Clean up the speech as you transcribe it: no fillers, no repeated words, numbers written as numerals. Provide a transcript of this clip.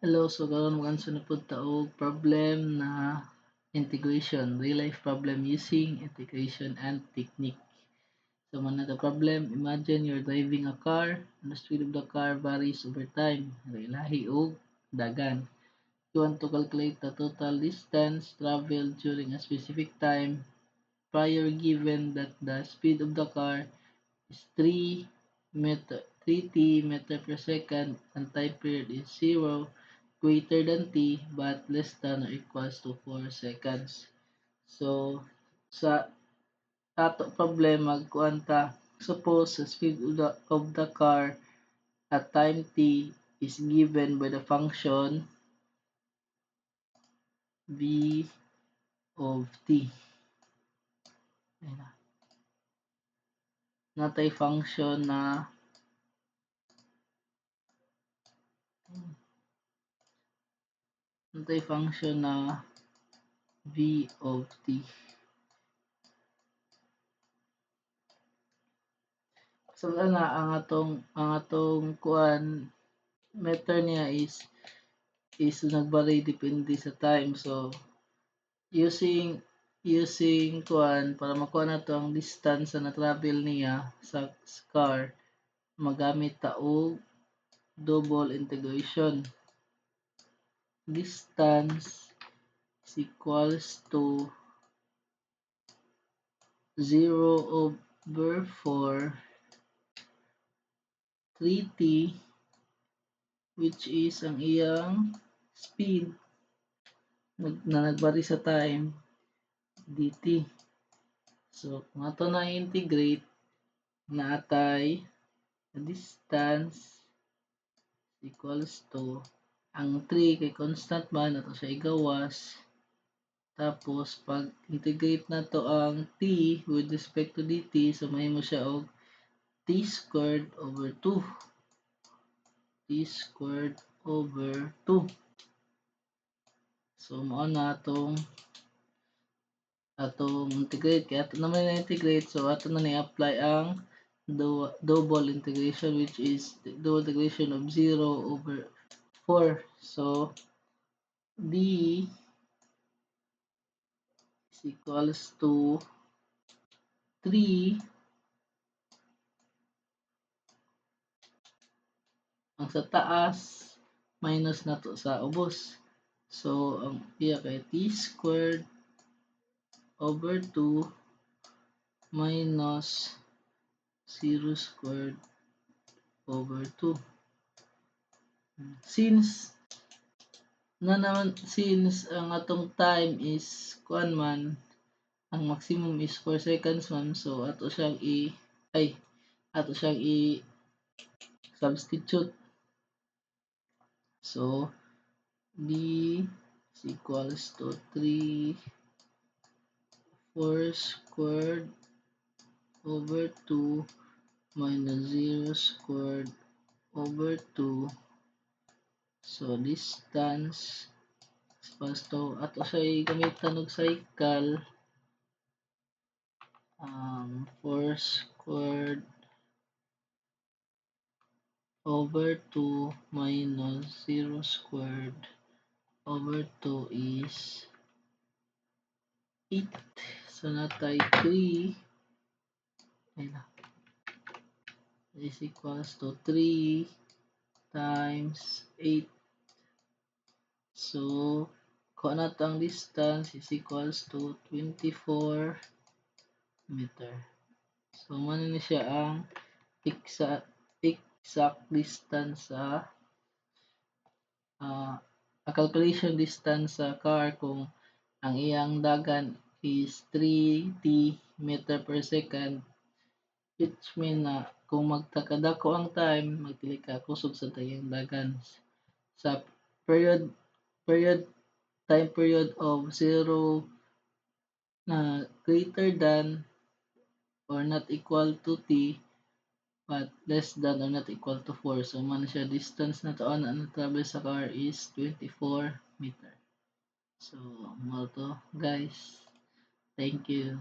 Hello, so karon mag-answer na pud ta og problem na integration, real life problem using integration and technique. So man the problem, imagine you're driving a car and the speed of the car varies over time. Lahi og dagan. You want to calculate the total distance traveled during a specific time prior given that the speed of the car is 3 meter per second and time period is 0 greater than t but less than or equals to 4 seconds. So sa ato problema kuan ta, suppose the speed of the car at time t is given by the function v of t. Natay function na v of t. So ana ang atong kuan meter niya is nagbari depende sa time. So using kuan para makuha nato ang distance na travel niya sa car, magamit ta og double integration. Distance is equals to 0 over 4 3t which is ang iyang speed na nagbari sa time dt. So kung ato na integrate naatay distance equals to ang 3 kay constant man ato siya igawas, tapos pag integrate nato ang t with respect to dt, so mahimo siya og t squared over 2 so mao na atong integrate kaya ato naman na integrate, so ato na ni-apply ang double integration which is double integration of 0 over 4. So d is equals to 3 ang sa taas minus nato sa ubos. So ang iya kay t squared over 2 minus 0 squared over 2. Since ang atong time is kuan man, ang maximum is 4 seconds man, so ato siyang substitute. So d is equals to 3 4 squared over 2 minus 0 squared over 2. So distance equals to ato siya gamitan og cycle, 4 squared over 2 minus 0 squared over 2 is 8. So natay 3 is equals to 3 times 8. So kuha nato ang distance is equals to 24 meter. So man ni siya ang exact distance sa a calculation distance sa car kung ang iyang dagan is 3t meter per second, which mean na kung magtakadako ang time, magpili ka kusog sa tayong dagan sa time period of 0 na greater than or not equal to t but less than or not equal to 4. So man siya distance na to na travel sa car is 24 meter. So mo to guys, thank you.